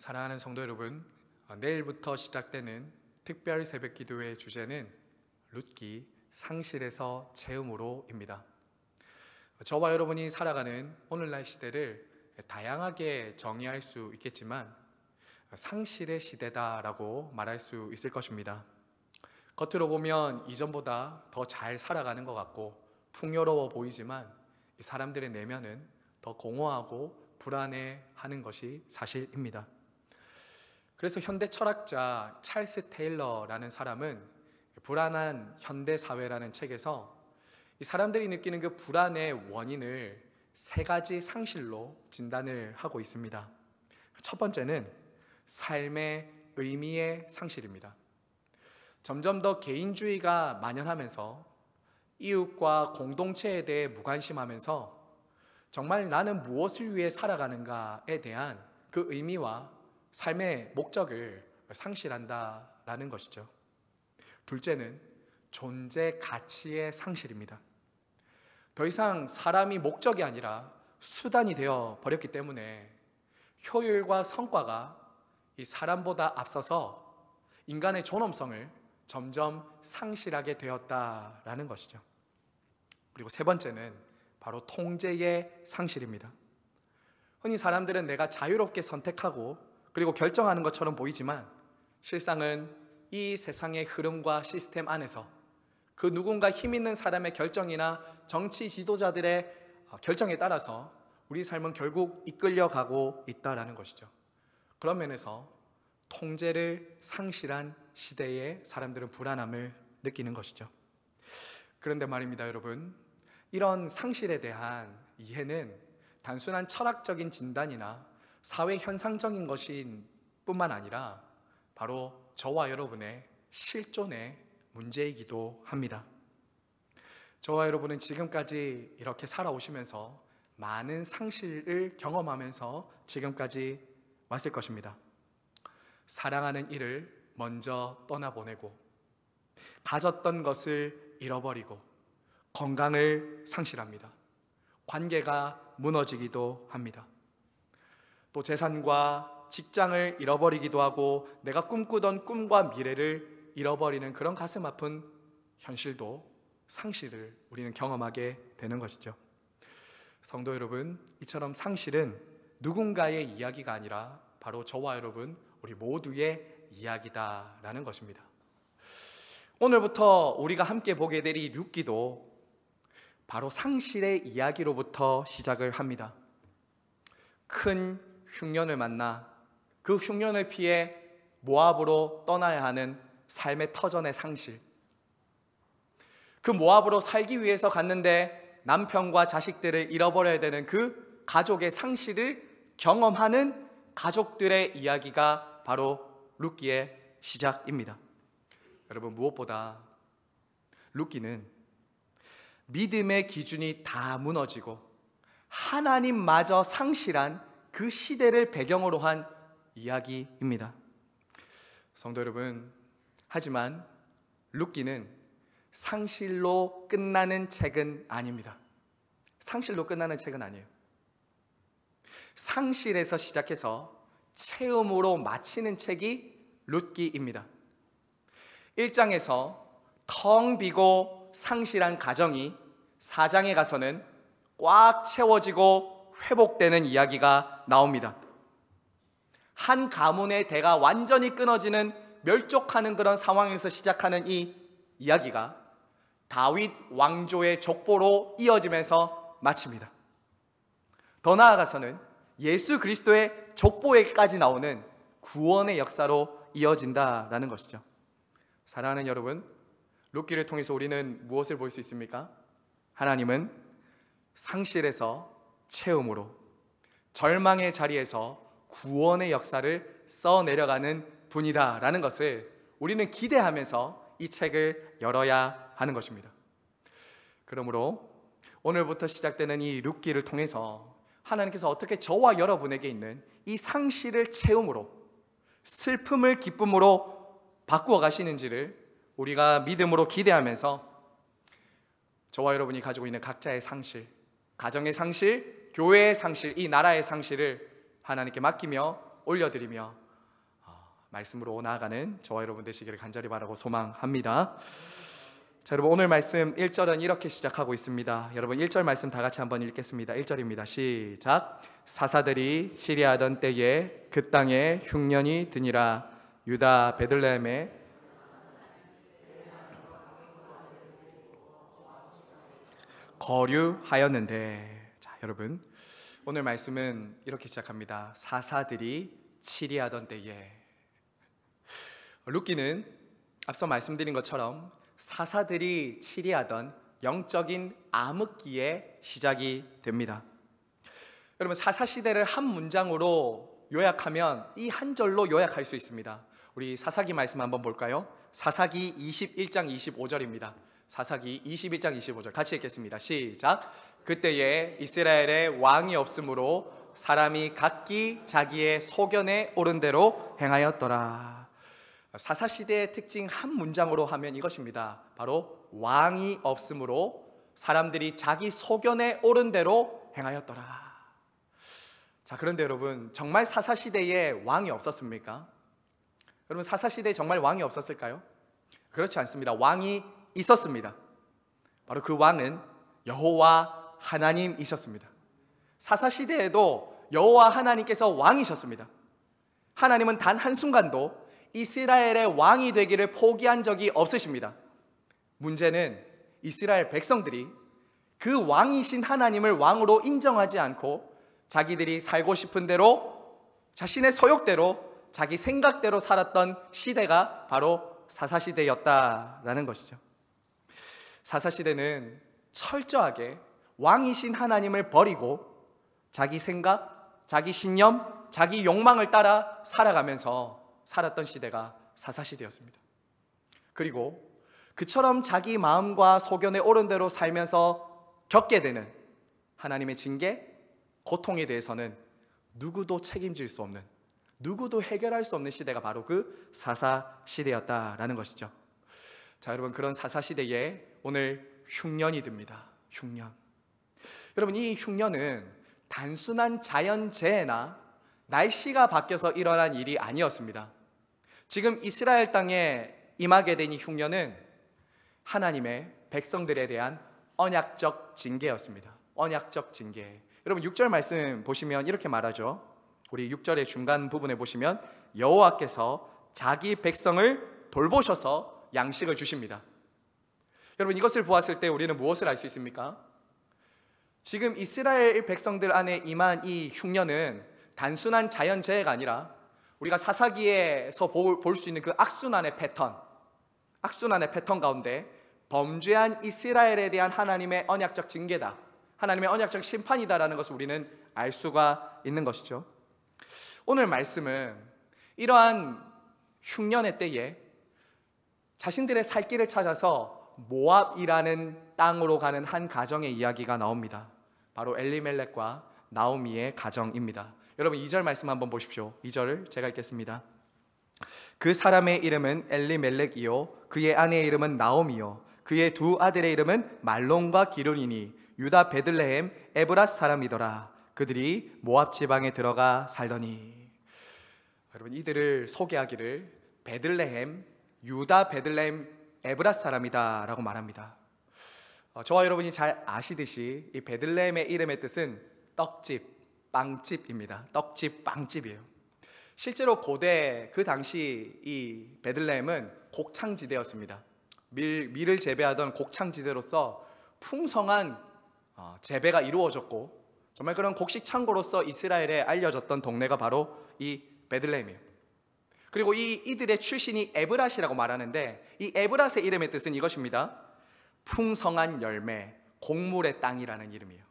사랑하는 성도 여러분, 내일부터 시작되는 특별 새벽 기도의 주제는 룻기 상실에서 채움으로입니다. 저와 여러분이 살아가는 오늘날 시대를 다양하게 정의할 수 있겠지만 상실의 시대다라고 말할 수 있을 것입니다. 겉으로 보면 이전보다 더 잘 살아가는 것 같고 풍요로워 보이지만 이 사람들의 내면은 더 공허하고 불안해하는 것이 사실입니다. 그래서 현대 철학자 찰스 테일러라는 사람은 불안한 현대 사회라는 책에서 이 사람들이 느끼는 그 불안의 원인을 세 가지 상실로 진단을 하고 있습니다. 첫 번째는 삶의 의미의 상실입니다. 점점 더 개인주의가 만연하면서 이웃과 공동체에 대해 무관심하면서 정말 나는 무엇을 위해 살아가는가에 대한 그 의미와 삶의 목적을 상실한다라는 것이죠. 둘째는 존재 가치의 상실입니다. 더 이상 사람이 목적이 아니라 수단이 되어 버렸기 때문에 효율과 성과가 이 사람보다 앞서서 인간의 존엄성을 점점 상실하게 되었다라는 것이죠. 그리고 세 번째는 바로 통제의 상실입니다. 흔히 사람들은 내가 자유롭게 선택하고 그리고 결정하는 것처럼 보이지만 실상은 이 세상의 흐름과 시스템 안에서 그 누군가 힘 있는 사람의 결정이나 정치 지도자들의 결정에 따라서 우리 삶은 결국 이끌려가고 있다는 것이죠. 그런 면에서 통제를 상실한 시대에 사람들은 불안함을 느끼는 것이죠. 그런데 말입니다, 여러분. 이런 상실에 대한 이해는 단순한 철학적인 진단이나 사회 현상적인 것인 뿐만 아니라 바로 저와 여러분의 실존의 문제이기도 합니다. 저와 여러분은 지금까지 이렇게 살아오시면서 많은 상실을 경험하면서 지금까지 왔을 것입니다. 사랑하는 이를 먼저 떠나보내고 가졌던 것을 잃어버리고 건강을 상실합니다. 관계가 무너지기도 합니다. 또 재산과 직장을 잃어버리기도 하고 내가 꿈꾸던 꿈과 미래를 잃어버리는 그런 가슴 아픈 현실도 상실을 우리는 경험하게 되는 것이죠. 성도 여러분, 이처럼 상실은 누군가의 이야기가 아니라 바로 저와 여러분 우리 모두의 이야기다라는 것입니다. 오늘부터 우리가 함께 보게 될 이 룻기도 바로 상실의 이야기로부터 시작을 합니다. 큰 흉년을 만나 그 흉년을 피해 모압으로 떠나야 하는 삶의 터전의 상실, 그 모압으로 살기 위해서 갔는데 남편과 자식들을 잃어버려야 되는 그 가족의 상실을 경험하는 가족들의 이야기가 바로 룻기의 시작입니다. 여러분, 무엇보다 룻기는 믿음의 기준이 다 무너지고 하나님마저 상실한 그 시대를 배경으로 한 이야기입니다. 성도 여러분, 하지만 룻기는 상실로 끝나는 책은 아닙니다. 상실로 끝나는 책은 아니에요. 상실에서 시작해서 체험으로 마치는 책이 룻기입니다. 1장에서 텅 비고 상실한 가정이 4장에 가서는 꽉 채워지고 회복되는 이야기가 나옵니다. 한 가문의 대가 완전히 끊어지는 멸족하는 그런 상황에서 시작하는 이 이야기가 다윗 왕조의 족보로 이어지면서 마칩니다. 더 나아가서는 예수 그리스도의 족보에까지 나오는 구원의 역사로 이어진다라는 것이죠. 사랑하는 여러분, 룻기를 통해서 우리는 무엇을 볼 수 있습니까? 하나님은 상실에서 체험으로, 절망의 자리에서 구원의 역사를 써내려가는 분이다라는 것을 우리는 기대하면서 이 책을 열어야 하는 것입니다. 그러므로 오늘부터 시작되는 이 룻기를 통해서 하나님께서 어떻게 저와 여러분에게 있는 이 상실을 체험으로, 슬픔을 기쁨으로 바꾸어 가시는지를 우리가 믿음으로 기대하면서 저와 여러분이 가지고 있는 각자의 상실, 가정의 상실, 교회의 상실, 이 나라의 상실을 하나님께 맡기며 올려드리며 말씀으로 나아가는 저와 여러분 되시기를 간절히 바라고 소망합니다. 자, 여러분 오늘 말씀 1절은 이렇게 시작하고 있습니다. 여러분 1절 말씀 다 같이 한번 읽겠습니다. 1절입니다. 시작. 사사들이 치리하던 때에 그 땅에 흉년이 드니라. 유다 베들레헴에 거류하였는데. 자, 여러분 오늘 말씀은 이렇게 시작합니다. 사사들이 치리하던 때에. 룻기는 앞서 말씀드린 것처럼 사사들이 치리하던 영적인 암흑기에 시작이 됩니다. 여러분 사사시대를 한 문장으로 요약하면 이 한 절로 요약할 수 있습니다. 우리 사사기 말씀 한번 볼까요? 사사기 21장 25절입니다. 사사기 21장 25절 같이 읽겠습니다. 시작. 그때에 이스라엘에 왕이 없으므로 사람이 각기 자기의 소견에 오른 대로 행하였더라. 사사시대의 특징 한 문장으로 하면 이것입니다. 바로 왕이 없으므로 사람들이 자기 소견에 오른 대로 행하였더라. 자, 그런데 여러분 정말 사사시대에 왕이 없었습니까? 여러분 사사시대에 정말 왕이 없었을까요? 그렇지 않습니다. 왕이 있었습니다. 바로 그 왕은 여호와 하나님이셨습니다. 사사시대에도 여호와 하나님께서 왕이셨습니다. 하나님은 단 한순간도 이스라엘의 왕이 되기를 포기한 적이 없으십니다. 문제는 이스라엘 백성들이 그 왕이신 하나님을 왕으로 인정하지 않고 자기들이 살고 싶은 대로 자신의 소욕대로 자기 생각대로 살았던 시대가 바로 사사시대였다라는 것이죠. 사사시대는 철저하게 왕이신 하나님을 버리고 자기 생각, 자기 신념, 자기 욕망을 따라 살아가면서 살았던 시대가 사사시대였습니다. 그리고 그처럼 자기 마음과 소견에 오른 대로 살면서 겪게 되는 하나님의 징계, 고통에 대해서는 누구도 책임질 수 없는, 누구도 해결할 수 없는 시대가 바로 그 사사시대였다라는 것이죠. 자, 여러분 그런 사사시대에 오늘 흉년이 듭니다. 흉년. 여러분 이 흉년은 단순한 자연재해나 날씨가 바뀌어서 일어난 일이 아니었습니다. 지금 이스라엘 땅에 임하게 된 이 흉년은 하나님의 백성들에 대한 언약적 징계였습니다. 언약적 징계. 여러분 6절 말씀 보시면 이렇게 말하죠. 우리 6절의 중간 부분에 보시면 여호와께서 자기 백성을 돌보셔서 양식을 주십니다. 여러분 이것을 보았을 때 우리는 무엇을 알 수 있습니까? 지금 이스라엘 백성들 안에 임한 이 흉년은 단순한 자연재해가 아니라 우리가 사사기에서 볼 수 있는 그 악순환의 패턴 가운데 범죄한 이스라엘에 대한 하나님의 언약적 징계다, 하나님의 언약적 심판이다라는 것을 우리는 알 수가 있는 것이죠. 오늘 말씀은 이러한 흉년의 때에 자신들의 살 길을 찾아서 모압이라는 땅으로 가는 한 가정의 이야기가 나옵니다. 바로 엘리멜렉과 나오미의 가정입니다. 여러분 2절 말씀 한번 보십시오. 2절을 제가 읽겠습니다. 그 사람의 이름은 엘리멜렉이요 그의 아내의 이름은 나오미요 그의 두 아들의 이름은 말론과 기론이니 유다 베들레헴 에브랏 사람이더라. 그들이 모압 지방에 들어가 살더니. 여러분 이들을 소개하기를 베들레헴, 유다 베들레헴 에브랏 사람이다 라고 말합니다. 저와 여러분이 잘 아시듯이 이 베들레헴의 이름의 뜻은 떡집, 빵집입니다. 떡집, 빵집이에요. 실제로 고대 그 당시 이 베들레헴은 곡창지대였습니다. 밀을 재배하던 곡창지대로서 풍성한 재배가 이루어졌고 정말 그런 곡식 창고로서 이스라엘에 알려졌던 동네가 바로 이 베들레헴이에요. 그리고 이들의 출신이 에브랏이라고 말하는데 이 에브랏의 이름의 뜻은 이것입니다. 풍성한 열매, 곡물의 땅이라는 이름이에요.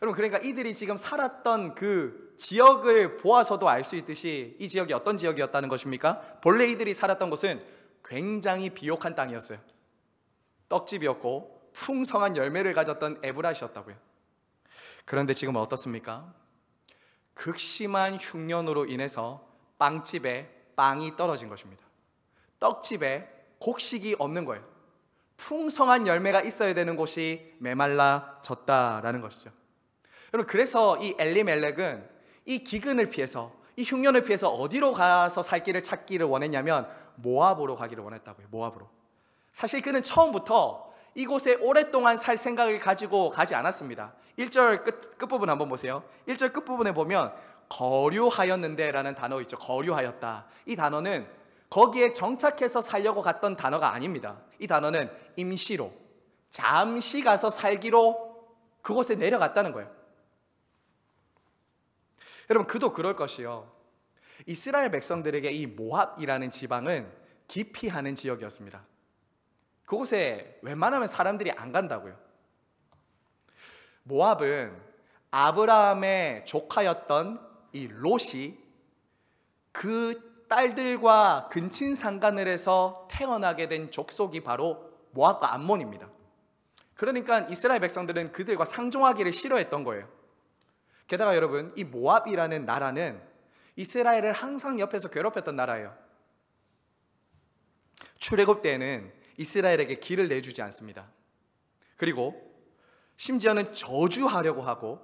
여러분 그러니까 이들이 지금 살았던 그 지역을 보아서도 알 수 있듯이 이 지역이 어떤 지역이었다는 것입니까? 본래 이들이 살았던 곳은 굉장히 비옥한 땅이었어요. 떡집이었고 풍성한 열매를 가졌던 에브랏이었다고요. 그런데 지금은 어떻습니까? 극심한 흉년으로 인해서 빵집에 빵이 떨어진 것입니다. 떡집에 곡식이 없는 거예요. 풍성한 열매가 있어야 되는 곳이 메말라졌다라는 것이죠. 여러분 그래서 이 엘리멜렉은 이 기근을 피해서 이 흉년을 피해서 어디로 가서 살 길을 찾기를 원했냐면 모압으로 가기를 원했다고요. 모압으로. 사실 그는 처음부터 이곳에 오랫동안 살 생각을 가지고 가지 않았습니다. 1절 끝부분 한번 보세요. 1절 끝부분에 보면 거류하였는데 라는 단어 있죠. 거류하였다. 이 단어는 거기에 정착해서 살려고 갔던 단어가 아닙니다. 이 단어는 임시로, 잠시 가서 살기로 그곳에 내려갔다는 거예요. 여러분, 그도 그럴 것이요. 이스라엘 백성들에게 이 모압이라는 지방은 기피하는 지역이었습니다. 그곳에 웬만하면 사람들이 안 간다고요. 모압은 아브라함의 조카였던 이 롯이 그 딸들과 근친상간을 해서 태어나게 된 족속이 바로 모압과 암몬입니다. 그러니까 이스라엘 백성들은 그들과 상종하기를 싫어했던 거예요. 게다가 여러분, 이 모압이라는 나라는 이스라엘을 항상 옆에서 괴롭혔던 나라예요. 출애굽 때에는 이스라엘에게 길을 내주지 않습니다. 그리고 심지어는 저주하려고 하고,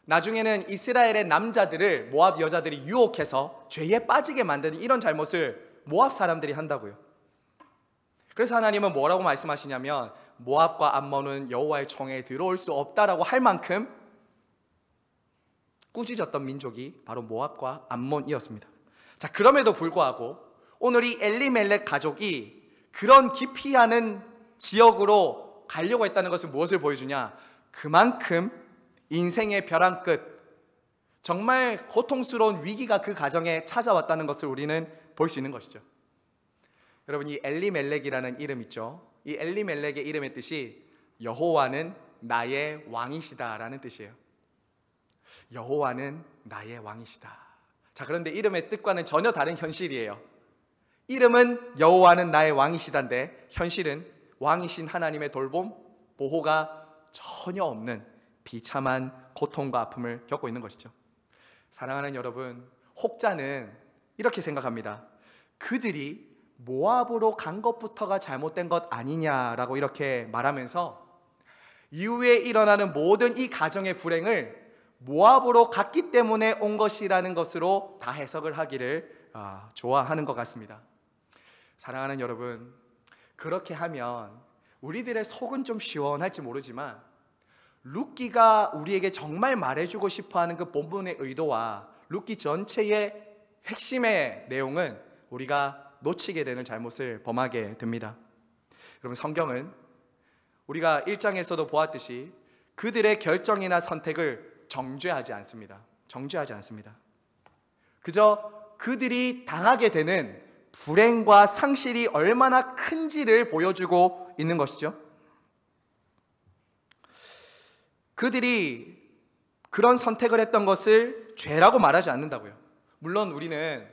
나중에는 이스라엘의 남자들을 모압 여자들이 유혹해서 죄에 빠지게 만드는 이런 잘못을 모압 사람들이 한다고요. 그래서 하나님은 뭐라고 말씀하시냐면 모압과 암몬은 여호와의 총회에 들어올 수 없다라고 할 만큼 꾸짖었던 민족이 바로 모압과 암몬이었습니다. 자, 그럼에도 불구하고 오늘 이 엘리멜렉 가족이 그런 기피하는 지역으로 가려고 했다는 것은 무엇을 보여주냐? 그만큼 인생의 벼랑 끝, 정말 고통스러운 위기가 그 가정에 찾아왔다는 것을 우리는 볼 수 있는 것이죠. 여러분, 이 엘리멜렉이라는 이름 있죠? 이 엘리멜렉의 이름의 뜻이 여호와는 나의 왕이시다라는 뜻이에요. 여호와는 나의 왕이시다. 자, 그런데 이름의 뜻과는 전혀 다른 현실이에요. 이름은 여호와는 나의 왕이시다인데 현실은 왕이신 하나님의 돌봄, 보호가 전혀 없는 비참한 고통과 아픔을 겪고 있는 것이죠. 사랑하는 여러분, 혹자는 이렇게 생각합니다. 그들이 모압으로 간 것부터가 잘못된 것 아니냐라고 이렇게 말하면서 이후에 일어나는 모든 이 가정의 불행을 모압으로 갔기 때문에 온 것이라는 것으로 다 해석을 하기를 좋아하는 것 같습니다. 사랑하는 여러분, 그렇게 하면 우리들의 속은 좀 시원할지 모르지만 룻기가 우리에게 정말 말해주고 싶어하는 그 본문의 의도와 룻기 전체의 핵심의 내용은 우리가 놓치게 되는 잘못을 범하게 됩니다. 여러분, 성경은 우리가 1장에서도 보았듯이 그들의 결정이나 선택을 정죄하지 않습니다. 정죄하지 않습니다. 그저 그들이 당하게 되는 불행과 상실이 얼마나 큰지를 보여주고 있는 것이죠. 그들이 그런 선택을 했던 것을 죄라고 말하지 않는다고요. 물론 우리는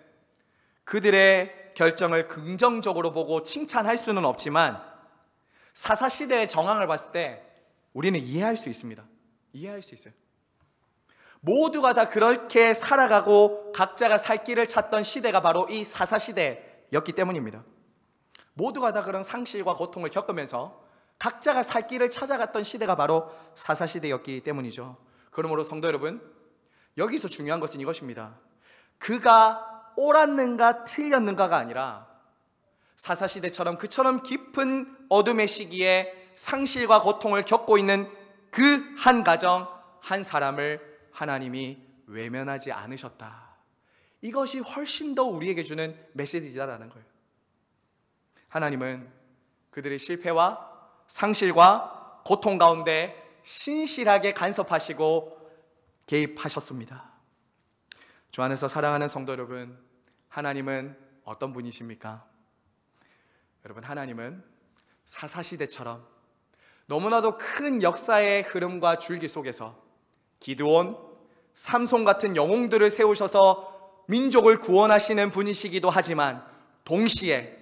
그들의 결정을 긍정적으로 보고 칭찬할 수는 없지만 사사시대의 정황을 봤을 때 우리는 이해할 수 있습니다. 이해할 수 있어요. 모두가 다 그렇게 살아가고 각자가 살 길을 찾던 시대가 바로 이 사사시대였기 때문입니다. 모두가 다 그런 상실과 고통을 겪으면서 각자가 살 길을 찾아갔던 시대가 바로 사사시대였기 때문이죠. 그러므로 성도 여러분, 여기서 중요한 것은 이것입니다. 그가 옳았는가 틀렸는가가 아니라 사사시대처럼 그처럼 깊은 어둠의 시기에 상실과 고통을 겪고 있는 그 한 가정, 한 사람을 하나님이 외면하지 않으셨다. 이것이 훨씬 더 우리에게 주는 메시지다라는 거예요. 하나님은 그들의 실패와 상실과 고통 가운데 신실하게 간섭하시고 개입하셨습니다. 주 안에서 사랑하는 성도 여러분, 하나님은 어떤 분이십니까? 여러분, 하나님은 사사시대처럼 너무나도 큰 역사의 흐름과 줄기 속에서 기드온, 삼손 같은 영웅들을 세우셔서 민족을 구원하시는 분이시기도 하지만 동시에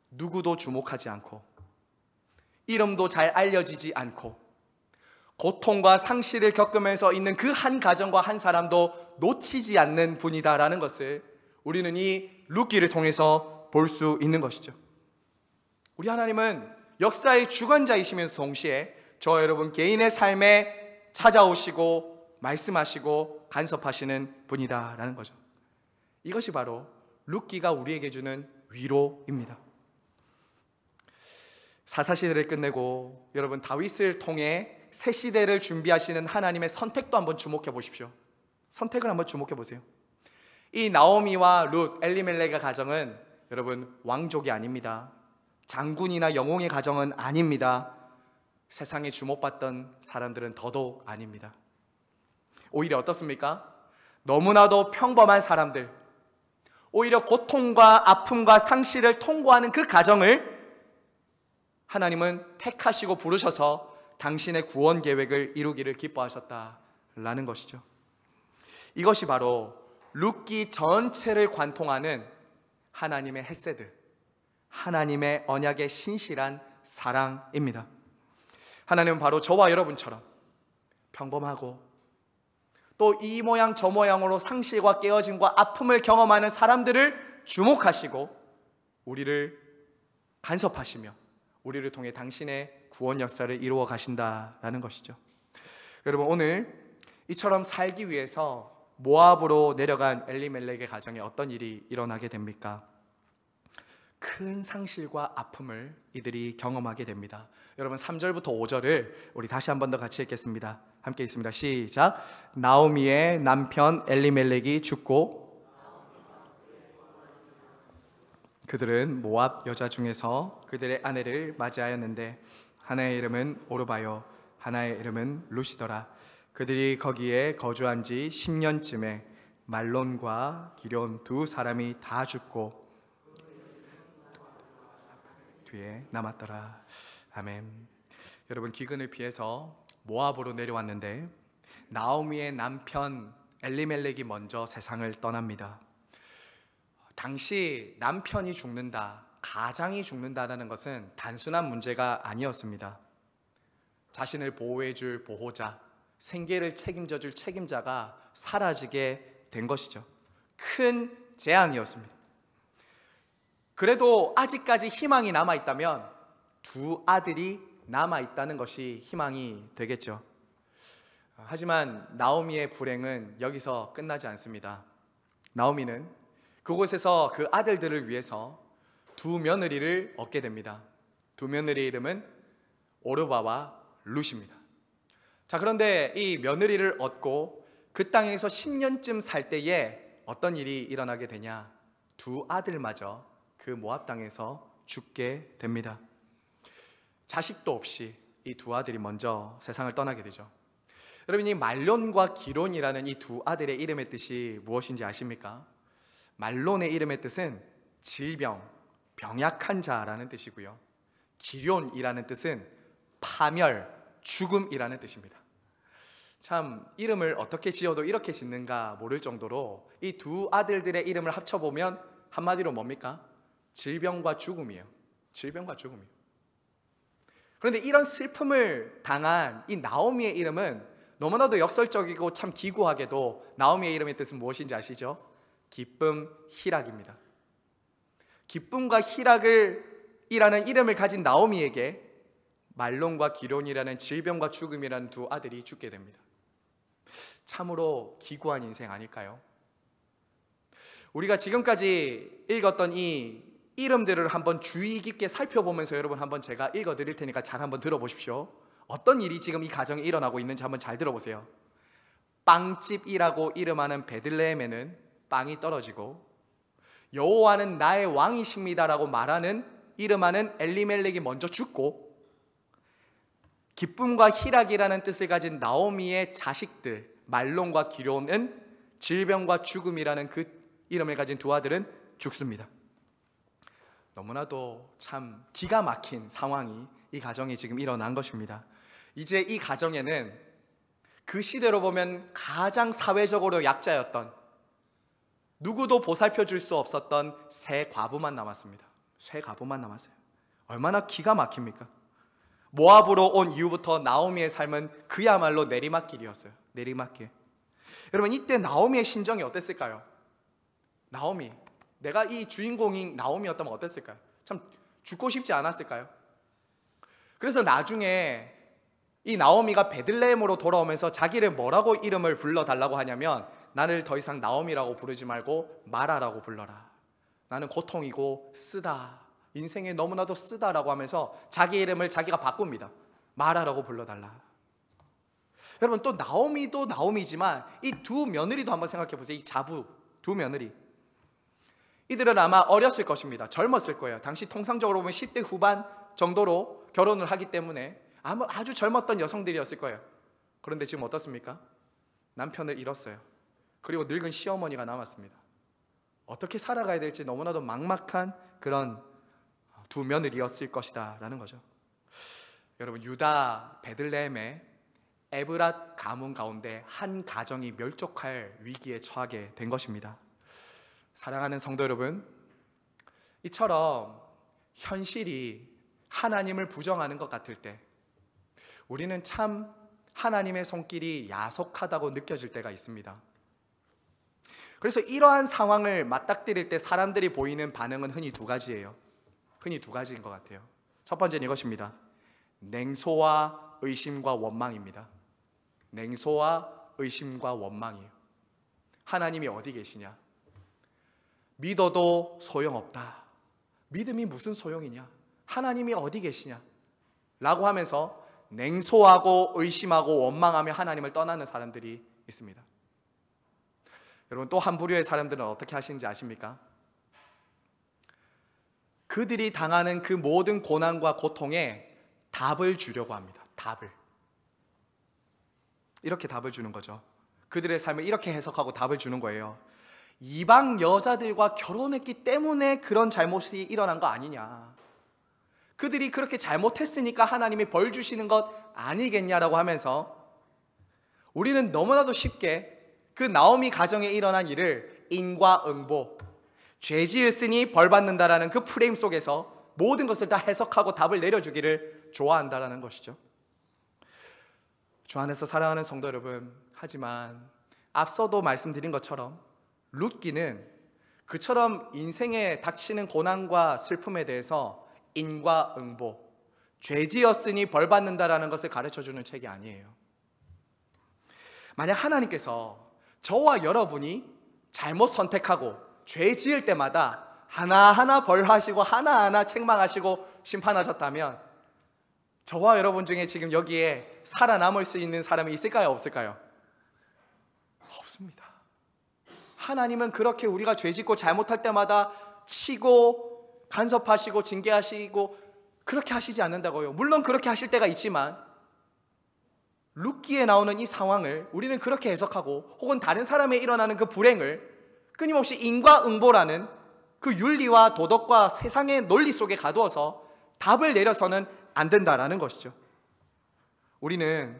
누구도 주목하지 않고 이름도 잘 알려지지 않고 고통과 상실을 겪으면서 있는 그 한 가정과 한 사람도 놓치지 않는 분이다라는 것을 우리는 이 룻기를 통해서 볼 수 있는 것이죠. 우리 하나님은 역사의 주관자이시면서 동시에 저 여러분 개인의 삶에 찾아오시고 말씀하시고 간섭하시는 분이다라는 거죠. 이것이 바로 룻기가 우리에게 주는 위로입니다. 사사시대를 끝내고 여러분 다윗을 통해 새 시대를 준비하시는 하나님의 선택도 한번 주목해 보십시오. 선택을 한번 주목해 보세요. 이 나오미와 룻, 엘리멜렉의 가정은 여러분 왕족이 아닙니다. 장군이나 영웅의 가정은 아닙니다. 세상에 주목받던 사람들은 더더욱 아닙니다. 오히려 어떻습니까? 너무나도 평범한 사람들, 오히려 고통과 아픔과 상실을 통과하는 그 가정을 하나님은 택하시고 부르셔서 당신의 구원 계획을 이루기를 기뻐하셨다라는 것이죠. 이것이 바로 룻기 전체를 관통하는 하나님의 헤세드, 하나님의 언약의 신실한 사랑입니다. 하나님은 바로 저와 여러분처럼 평범하고 또 이 모양 저 모양으로 상실과 깨어짐과 아픔을 경험하는 사람들을 주목하시고 우리를 간섭하시며 우리를 통해 당신의 구원 역사를 이루어 가신다라는 것이죠. 여러분, 오늘 이처럼 살기 위해서 모압으로 내려간 엘리멜렉의 가정에 어떤 일이 일어나게 됩니까? 큰 상실과 아픔을 이들이 경험하게 됩니다. 여러분, 3절부터 5절을 우리 다시 한 번 더 같이 읽겠습니다. 함께 읽습니다. 시작. 나오미의 남편 엘리멜렉이 죽고 그들은 모압 여자 중에서 그들의 아내를 맞이하였는데 하나의 이름은 오르바요 하나의 이름은 룻이더라. 그들이 거기에 거주한 지 10년쯤에 말론과 기럨 두 사람이 다 죽고 뒤에 남았더라. 아멘. 여러분, 기근을 피해서 모압으로 내려왔는데 나오미의 남편 엘리멜렉이 먼저 세상을 떠납니다. 당시 남편이 죽는다, 가장이 죽는다는 것은 단순한 문제가 아니었습니다. 자신을 보호해줄 보호자, 생계를 책임져줄 책임자가 사라지게 된 것이죠. 큰 재앙이었습니다. 그래도 아직까지 희망이 남아있다면 두 아들이 남아있다는 것이 희망이 되겠죠. 하지만 나오미의 불행은 여기서 끝나지 않습니다. 나오미는 그곳에서 그 아들들을 위해서 두 며느리를 얻게 됩니다. 두 며느리의 이름은 오르바와 룻입니다. 자, 그런데 이 며느리를 얻고 그 땅에서 10년쯤 살 때에 어떤 일이 일어나게 되냐? 두 아들마저 그 모압 땅에서 죽게 됩니다. 자식도 없이 이 두 아들이 먼저 세상을 떠나게 되죠. 여러분, 이 말론과 기럨이라는 이 두 아들의 이름의 뜻이 무엇인지 아십니까? 말론의 이름의 뜻은 질병, 병약한 자라는 뜻이고요. 기럨이라는 뜻은 파멸, 죽음이라는 뜻입니다. 참, 이름을 어떻게 지어도 이렇게 짓는가 모를 정도로 이 두 아들들의 이름을 합쳐보면 한마디로 뭡니까? 질병과 죽음이에요. 질병과 죽음이에요. 그런데 이런 슬픔을 당한 이 나오미의 이름은 너무나도 역설적이고 참 기구하게도 나오미의 이름의 뜻은 무엇인지 아시죠? 기쁨, 희락입니다. 기쁨과 희락이라는 이름을 가진 나오미에게 말론과 기럨이라는 질병과 죽음이라는 두 아들이 죽게 됩니다. 참으로 기구한 인생 아닐까요? 우리가 지금까지 읽었던 이 이름들을 한번 주의 깊게 살펴보면서 여러분 한번 제가 읽어드릴 테니까 잘 한번 들어보십시오. 어떤 일이 지금 이 가정에 일어나고 있는지 한번 잘 들어보세요. 빵집이라고 이름하는 베들레헴에는 빵이 떨어지고 여호와는 나의 왕이십니다라고 말하는 이름하는 엘리멜렉이 먼저 죽고 기쁨과 희락이라는 뜻을 가진 나오미의 자식들 말론과 기럨은 질병과 죽음이라는 그 이름을 가진 두 아들은 죽습니다. 너무나도 참 기가 막힌 상황이 이 가정에 지금 일어난 것입니다. 이제 이 가정에는 그 시대로 보면 가장 사회적으로 약자였던 누구도 보살펴 줄 수 없었던 새 과부만 남았습니다. 새 과부만 남았어요. 얼마나 기가 막힙니까? 모압으로 온 이후부터 나오미의 삶은 그야말로 내리막길이었어요. 내리막길. 여러분, 이때 나오미의 심정이 어땠을까요? 나오미, 내가 이 주인공인 나오미였다면 어땠을까요? 참 죽고 싶지 않았을까요? 그래서 나중에 이 나오미가 베들레헴으로 돌아오면서 자기를 뭐라고 이름을 불러달라고 하냐면 나를 더 이상 나옴이라고 부르지 말고 마라라고 불러라. 나는 고통이고 쓰다, 인생에 너무나도 쓰다라고 하면서 자기 이름을 자기가 바꿉니다. 마라라고 불러달라. 여러분, 또 나오미도 나오미지만 이 두 며느리도 한번 생각해 보세요. 이 자부 두 며느리, 이들은 아마 어렸을 것입니다. 젊었을 거예요. 당시 통상적으로 보면 10대 후반 정도로 결혼을 하기 때문에 아마 아주 젊었던 여성들이었을 거예요. 그런데 지금 어떻습니까? 남편을 잃었어요. 그리고 늙은 시어머니가 남았습니다. 어떻게 살아가야 될지 너무나도 막막한 그런 두 며느리였을 것이다 라는 거죠. 여러분, 유다 베들레헴의 에브랏 가문 가운데 한 가정이 멸족할 위기에 처하게 된 것입니다. 사랑하는 성도 여러분, 이처럼 현실이 하나님을 부정하는 것 같을 때 우리는 참 하나님의 손길이 야속하다고 느껴질 때가 있습니다. 그래서 이러한 상황을 맞닥뜨릴 때 사람들이 보이는 반응은 흔히 두 가지예요. 흔히 두 가지인 것 같아요. 첫 번째는 이것입니다. 냉소와 의심과 원망입니다. 냉소와 의심과 원망이에요. 하나님이 어디 계시냐? 믿어도 소용없다. 믿음이 무슨 소용이냐? 하나님이 어디 계시냐? 라고 하면서 냉소하고 의심하고 원망하며 하나님을 떠나는 사람들이 있습니다. 여러분, 또 한 부류의 사람들은 어떻게 하시는지 아십니까? 그들이 당하는 그 모든 고난과 고통에 답을 주려고 합니다. 답을. 이렇게 답을 주는 거죠. 그들의 삶을 이렇게 해석하고 답을 주는 거예요. 이방 여자들과 결혼했기 때문에 그런 잘못이 일어난 거 아니냐. 그들이 그렇게 잘못했으니까 하나님이 벌 주시는 것 아니겠냐라고 하면서 우리는 너무나도 쉽게 그 나오미 가정에 일어난 일을 인과응보, 죄 지었으니 벌 받는다라는 그 프레임 속에서 모든 것을 다 해석하고 답을 내려주기를 좋아한다라는 것이죠. 주 안에서 사랑하는 성도 여러분, 하지만 앞서도 말씀드린 것처럼 룻기는 그처럼 인생에 닥치는 고난과 슬픔에 대해서 인과응보, 죄 지었으니 벌 받는다라는 것을 가르쳐주는 책이 아니에요. 만약 하나님께서 저와 여러분이 잘못 선택하고 죄 지을 때마다 하나하나 벌하시고 하나하나 책망하시고 심판하셨다면 저와 여러분 중에 지금 여기에 살아남을 수 있는 사람이 있을까요? 없을까요? 없습니다. 하나님은 그렇게 우리가 죄 짓고 잘못할 때마다 치고 간섭하시고 징계하시고 그렇게 하시지 않는다고요. 물론 그렇게 하실 때가 있지만 룻기에 나오는 이 상황을 우리는 그렇게 해석하고 혹은 다른 사람에 일어나는 그 불행을 끊임없이 인과응보라는 그 윤리와 도덕과 세상의 논리 속에 가두어서 답을 내려서는 안 된다라는 것이죠. 우리는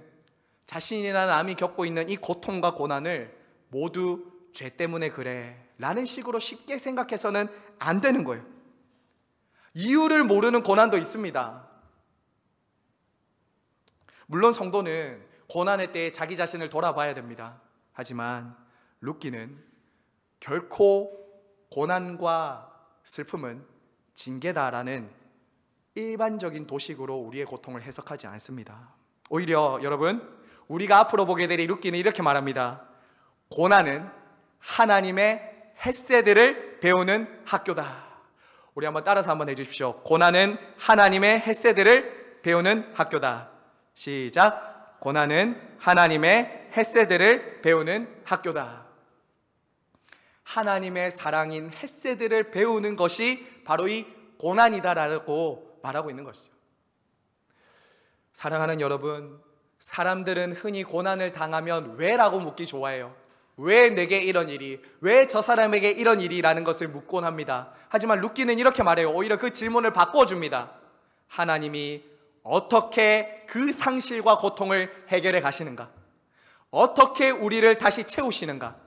자신이나 남이 겪고 있는 이 고통과 고난을 모두 죄 때문에 그래 라는 식으로 쉽게 생각해서는 안 되는 거예요. 이유를 모르는 고난도 있습니다. 물론 성도는 고난의 때에 자기 자신을 돌아봐야 됩니다. 하지만 룻기는 결코 고난과 슬픔은 징계다라는 일반적인 도식으로 우리의 고통을 해석하지 않습니다. 오히려 여러분, 우리가 앞으로 보게 될 이 룻기는 이렇게 말합니다. 고난은 하나님의 헤세드를 배우는 학교다. 우리 한번 따라서 한번 해주십시오. 고난은 하나님의 헤세드를 배우는 학교다. 시작. 고난은 하나님의 헤세드를 배우는 학교다. 하나님의 사랑인 헤세드를 배우는 것이 바로 이 고난이다라고 말하고 있는 것이죠. 사랑하는 여러분, 사람들은 흔히 고난을 당하면 왜라고 묻기 좋아해요. 왜 내게 이런 일이, 왜 저 사람에게 이런 일이라는 것을 묻곤 합니다. 하지만 룻기는 이렇게 말해요. 오히려 그 질문을 바꿔줍니다. 하나님이 어떻게 그 상실과 고통을 해결해 가시는가? 어떻게 우리를 다시 채우시는가?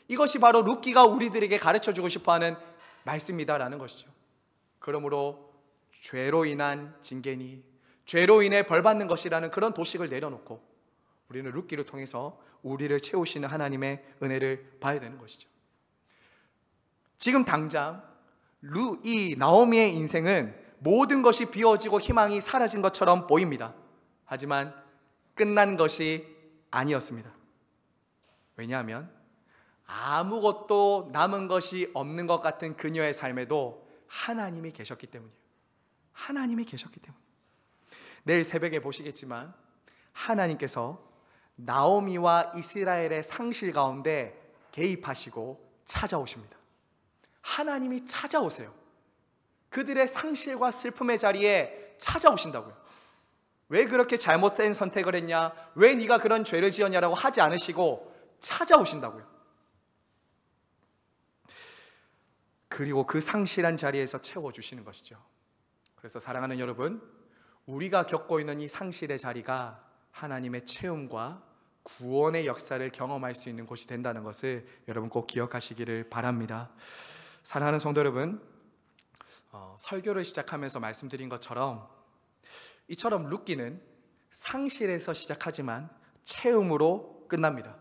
이것이 바로 룻기가 우리들에게 가르쳐주고 싶어하는 말씀이다라는 것이죠. 그러므로 죄로 인한 징계니, 죄로 인해 벌받는 것이라는 그런 도식을 내려놓고 우리는 룻기를 통해서 우리를 채우시는 하나님의 은혜를 봐야 되는 것이죠. 지금 당장 이 나오미의 인생은 모든 것이 비워지고 희망이 사라진 것처럼 보입니다. 하지만 끝난 것이 아니었습니다. 왜냐하면 아무것도 남은 것이 없는 것 같은 그녀의 삶에도 하나님이 계셨기 때문이에요. 하나님이 계셨기 때문이에요. 내일 새벽에 보시겠지만 하나님께서 나오미와 이스라엘의 상실 가운데 개입하시고 찾아오십니다. 하나님이 찾아오세요. 그들의 상실과 슬픔의 자리에 찾아오신다고요. 왜 그렇게 잘못된 선택을 했냐, 왜 네가 그런 죄를 지었냐라고 하지 않으시고 찾아오신다고요. 그리고 그 상실한 자리에서 채워주시는 것이죠. 그래서 사랑하는 여러분, 우리가 겪고 있는 이 상실의 자리가 하나님의 채움과 구원의 역사를 경험할 수 있는 곳이 된다는 것을 여러분 꼭 기억하시기를 바랍니다. 사랑하는 성도 여러분, 설교를 시작하면서 말씀드린 것처럼 이처럼 룻기는 상실에서 시작하지만 채움으로 끝납니다.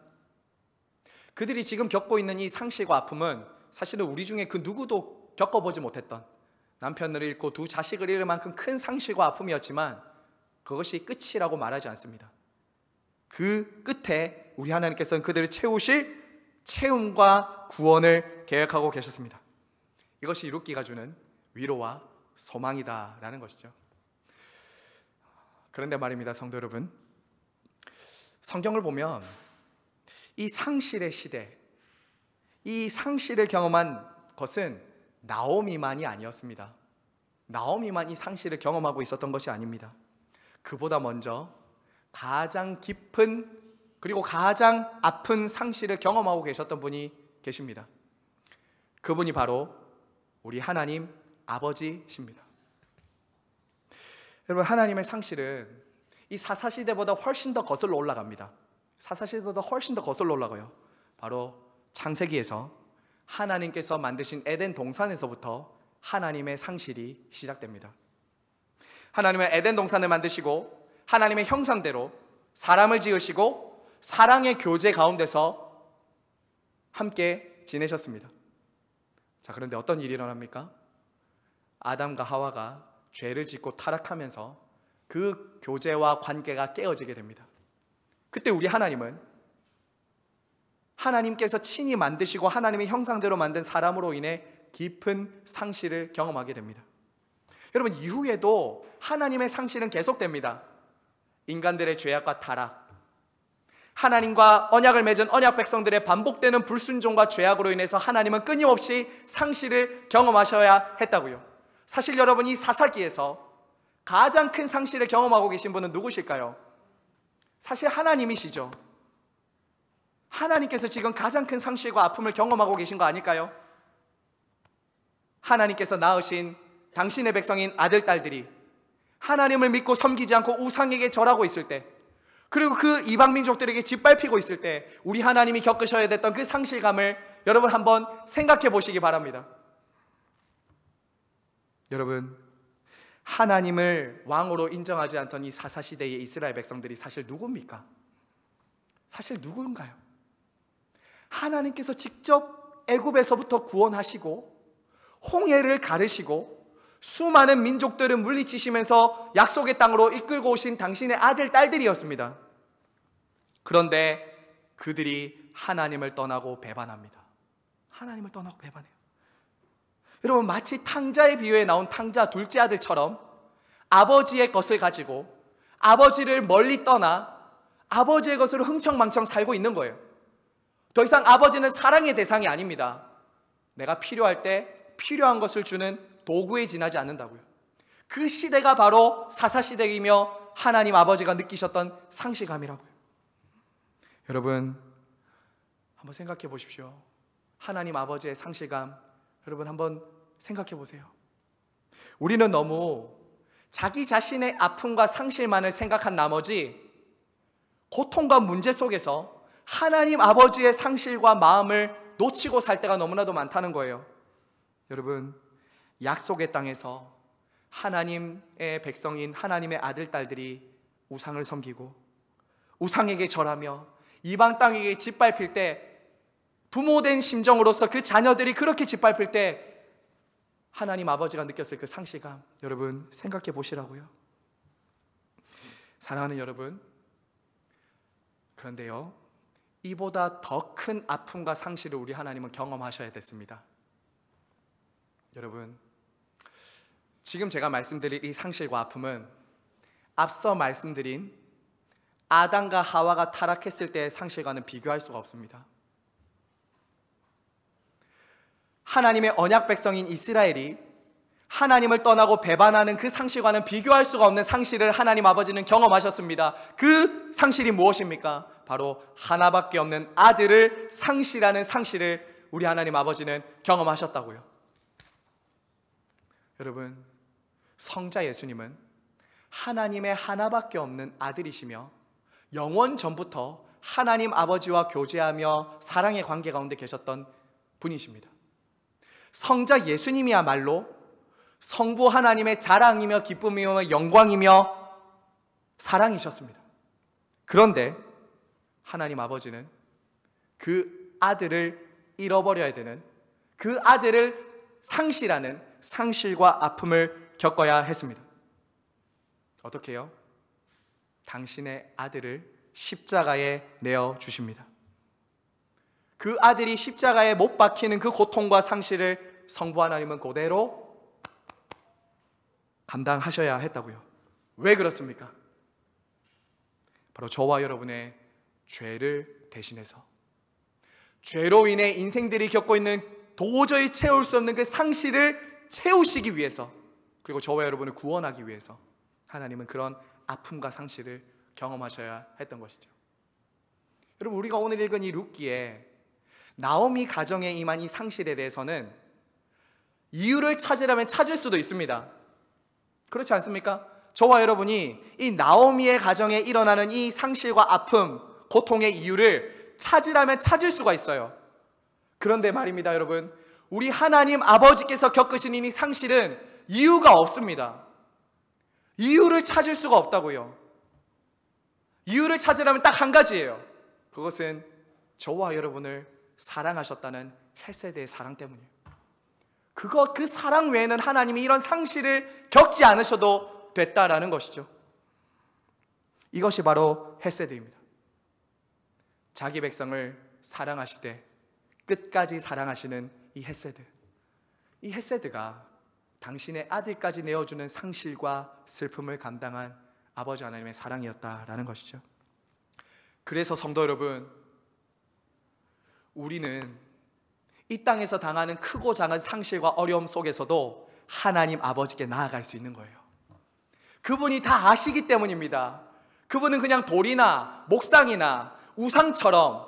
그들이 지금 겪고 있는 이 상실과 아픔은 사실은 우리 중에 그 누구도 겪어보지 못했던, 남편을 잃고 두 자식을 잃을 만큼 큰 상실과 아픔이었지만 그것이 끝이라고 말하지 않습니다. 그 끝에 우리 하나님께서는 그들을 채우실 채움과 구원을 계획하고 계셨습니다. 이것이 룻기가 주는 위로와 소망이다라는 것이죠. 그런데 말입니다, 성도 여러분, 성경을 보면 이 상실의 시대, 이 상실을 경험한 것은 나오미만이 아니었습니다. 나오미만 이 상실을 경험하고 있었던 것이 아닙니다. 그보다 먼저 가장 깊은 그리고 가장 아픈 상실을 경험하고 계셨던 분이 계십니다. 그분이 바로 우리 하나님 아버지십니다. 여러분, 하나님의 상실은 이 사사시대보다 훨씬 더 거슬러 올라갑니다. 사사시대보다 훨씬 더 거슬러 올라가요. 바로 창세기에서 하나님께서 만드신 에덴 동산에서부터 하나님의 상실이 시작됩니다. 하나님은 에덴 동산을 만드시고 하나님의 형상대로 사람을 지으시고 사랑의 교제 가운데서 함께 지내셨습니다. 자, 그런데 어떤 일이 일어납니까? 아담과 하와가 죄를 짓고 타락하면서 그 교제와 관계가 깨어지게 됩니다. 그때 우리 하나님은 하나님께서 친히 만드시고 하나님의 형상대로 만든 사람으로 인해 깊은 상실을 경험하게 됩니다. 여러분, 이후에도 하나님의 상실은 계속됩니다. 인간들의 죄악과 타락, 하나님과 언약을 맺은 언약 백성들의 반복되는 불순종과 죄악으로 인해서 하나님은 끊임없이 상실을 경험하셔야 했다고요. 사실 여러분, 이 사사기에서 가장 큰 상실을 경험하고 계신 분은 누구실까요? 사실 하나님이시죠. 하나님께서 지금 가장 큰 상실과 아픔을 경험하고 계신 거 아닐까요? 하나님께서 낳으신 당신의 백성인 아들, 딸들이 하나님을 믿고 섬기지 않고 우상에게 절하고 있을 때, 그리고 그 이방 민족들에게 짓밟히고 있을 때 우리 하나님이 겪으셔야 됐던 그 상실감을 여러분 한번 생각해 보시기 바랍니다. 여러분, 하나님을 왕으로 인정하지 않던 이 사사시대의 이스라엘 백성들이 사실 누굽니까? 사실 누구인가요? 하나님께서 직접 애굽에서부터 구원하시고 홍해를 가르시고 수많은 민족들을 물리치시면서 약속의 땅으로 이끌고 오신 당신의 아들, 딸들이었습니다. 그런데 그들이 하나님을 떠나고 배반합니다. 하나님을 떠나고 배반해요. 여러분, 마치 탕자의 비유에 나온 탕자 둘째 아들처럼 아버지의 것을 가지고 아버지를 멀리 떠나 아버지의 것으로 흥청망청 살고 있는 거예요. 더 이상 아버지는 사랑의 대상이 아닙니다. 내가 필요할 때 필요한 것을 주는 도구에 지나지 않는다고요. 그 시대가 바로 사사시대이며 하나님 아버지가 느끼셨던 상실감이라고요. 여러분, 한번 생각해 보십시오. 하나님 아버지의 상실감, 여러분 한번 생각해 보세요. 우리는 너무 자기 자신의 아픔과 상실만을 생각한 나머지 고통과 문제 속에서 하나님 아버지의 상실과 마음을 놓치고 살 때가 너무나도 많다는 거예요. 여러분, 약속의 땅에서 하나님의 백성인 하나님의 아들, 딸들이 우상을 섬기고 우상에게 절하며 이방 땅에게 짓밟힐 때, 부모된 심정으로서 그 자녀들이 그렇게 짓밟힐 때 하나님 아버지가 느꼈을 그 상실감, 여러분 생각해 보시라고요. 사랑하는 여러분, 그런데요, 이보다 더 큰 아픔과 상실을 우리 하나님은 경험하셔야 됐습니다. 여러분, 지금 제가 말씀드릴 이 상실과 아픔은 앞서 말씀드린 아담과 하와가 타락했을 때의 상실과는 비교할 수가 없습니다. 하나님의 언약 백성인 이스라엘이 하나님을 떠나고 배반하는 그 상실과는 비교할 수가 없는 상실을 하나님 아버지는 경험하셨습니다. 그 상실이 무엇입니까? 바로 하나밖에 없는 아들을 상실하는 상실을 우리 하나님 아버지는 경험하셨다고요. 여러분, 성자 예수님은 하나님의 하나밖에 없는 아들이시며 영원 전부터 하나님 아버지와 교제하며 사랑의 관계 가운데 계셨던 분이십니다. 성자 예수님이야말로 성부 하나님의 자랑이며 기쁨이며 영광이며 사랑이셨습니다. 그런데 하나님 아버지는 그 아들을 잃어버려야 되는, 그 아들을 상실하는 상실과 아픔을 겪어야 했습니다. 어떻게 해요? 당신의 아들을 십자가에 내어주십니다. 그 아들이 십자가에 못 박히는 그 고통과 상실을 성부 하나님은 그대로 감당하셔야 했다고요. 왜 그렇습니까? 바로 저와 여러분의 죄를 대신해서, 죄로 인해 인생들이 겪고 있는 도저히 채울 수 없는 그 상실을 채우시기 위해서, 그리고 저와 여러분을 구원하기 위해서 하나님은 그런 아픔과 상실을 경험하셔야 했던 것이죠. 여러분, 우리가 오늘 읽은 이 룻기에 나오미 가정에 임한 이 상실에 대해서는 이유를 찾으려면 찾을 수도 있습니다. 그렇지 않습니까? 저와 여러분이 이 나오미의 가정에 일어나는 이 상실과 아픔, 고통의 이유를 찾으려면 찾을 수가 있어요. 그런데 말입니다, 여러분, 우리 하나님 아버지께서 겪으신 이 상실은 이유가 없습니다. 이유를 찾을 수가 없다고요. 이유를 찾으려면 딱 한 가지예요. 그것은 저와 여러분을 사랑하셨다는 헤세드의 사랑 때문이에요. 그 사랑 외에는 하나님이 이런 상실을 겪지 않으셔도 됐다라는 것이죠. 이것이 바로 헤세드입니다. 자기 백성을 사랑하시되 끝까지 사랑하시는 이 헤세드. 이 헤세드가 당신의 아들까지 내어주는 상실과 슬픔을 감당한 아버지 하나님의 사랑이었다라는 것이죠. 그래서 성도 여러분, 우리는 이 땅에서 당하는 크고 작은 상실과 어려움 속에서도 하나님 아버지께 나아갈 수 있는 거예요. 그분이 다 아시기 때문입니다. 그분은 그냥 돌이나 목상이나 우상처럼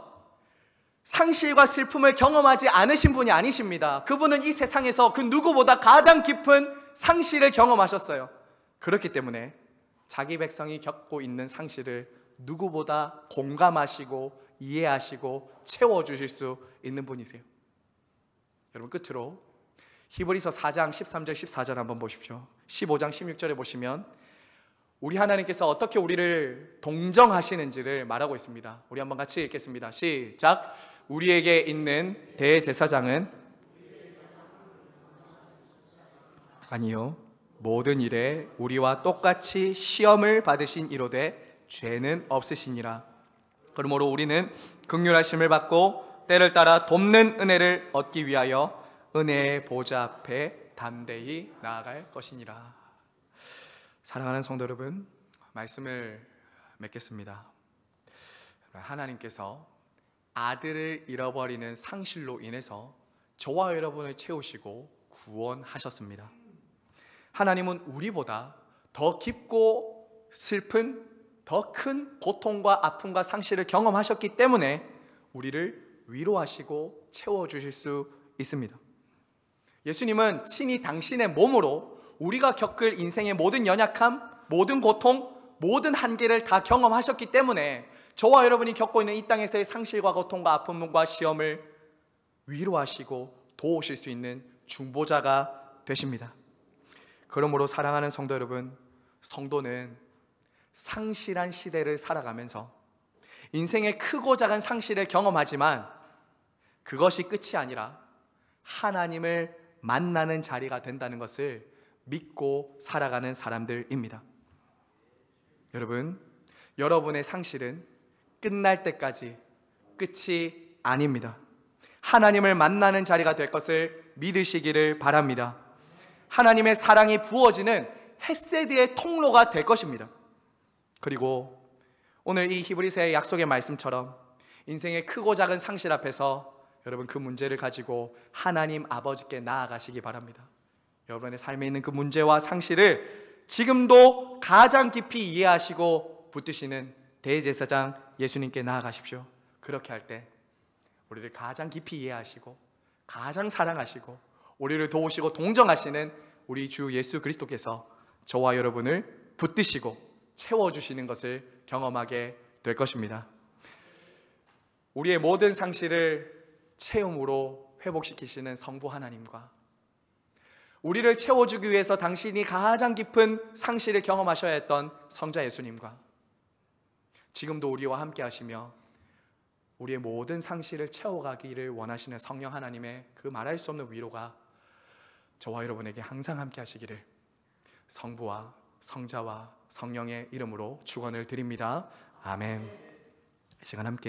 상실과 슬픔을 경험하지 않으신 분이 아니십니다. 그분은 이 세상에서 그 누구보다 가장 깊은 상실을 경험하셨어요. 그렇기 때문에 자기 백성이 겪고 있는 상실을 누구보다 공감하시고 이해하시고 채워주실 수 있는 분이세요. 여러분, 끝으로 히브리서 4장 13절 14절 한번 보십시오. 15장 16절에 보시면 우리 하나님께서 어떻게 우리를 동정하시는지를 말하고 있습니다. 우리 한번 같이 읽겠습니다. 시작. 우리에게 있는 대제사장은 아니요, 모든 일에 우리와 똑같이 시험을 받으신 이로되 죄는 없으시니라. 그러므로 우리는 긍휼하심을 받고 때를 따라 돕는 은혜를 얻기 위하여 은혜의 보좌 앞에 담대히 나아갈 것이니라. 사랑하는 성도 여러분, 말씀을 맺겠습니다. 하나님께서 아들을 잃어버리는 상실로 인해서 저와 여러분을 채우시고 구원하셨습니다. 하나님은 우리보다 더 깊고 슬픈, 더 큰 고통과 아픔과 상실을 경험하셨기 때문에 우리를 위로하시고 채워주실 수 있습니다. 예수님은 친히 당신의 몸으로 우리가 겪을 인생의 모든 연약함, 모든 고통, 모든 한계를 다 경험하셨기 때문에 저와 여러분이 겪고 있는 이 땅에서의 상실과 고통과 아픔과 시험을 위로하시고 도우실 수 있는 중보자가 되십니다. 그러므로 사랑하는 성도 여러분, 성도는 상실한 시대를 살아가면서 인생의 크고 작은 상실을 경험하지만 그것이 끝이 아니라 하나님을 만나는 자리가 된다는 것을 믿고 살아가는 사람들입니다. 여러분, 여러분의 상실은 끝날 때까지 끝이 아닙니다. 하나님을 만나는 자리가 될 것을 믿으시기를 바랍니다. 하나님의 사랑이 부어지는 헤세드의 통로가 될 것입니다. 그리고 오늘 이 히브리서의 약속의 말씀처럼 인생의 크고 작은 상실 앞에서 여러분 그 문제를 가지고 하나님 아버지께 나아가시기 바랍니다. 여러분의 삶에 있는 그 문제와 상실을 지금도 가장 깊이 이해하시고 붙드시는 대제사장 예수님께 나아가십시오. 그렇게 할 때 우리를 가장 깊이 이해하시고 가장 사랑하시고 우리를 도우시고 동정하시는 우리 주 예수 그리스도께서 저와 여러분을 붙드시고 채워주시는 것을 경험하게 될 것입니다. 우리의 모든 상실을 체험으로 회복시키시는 성부 하나님과 우리를 채워주기 위해서 당신이 가장 깊은 상실을 경험하셔야 했던 성자 예수님과 지금도 우리와 함께 하시며 우리의 모든 상실을 채워가기를 원하시는 성령 하나님의 그 말할 수 없는 위로가 저와 여러분에게 항상 함께 하시기를 성부와 성자와 성령의 이름으로 축원을 드립니다. 아멘. 이 시간 함께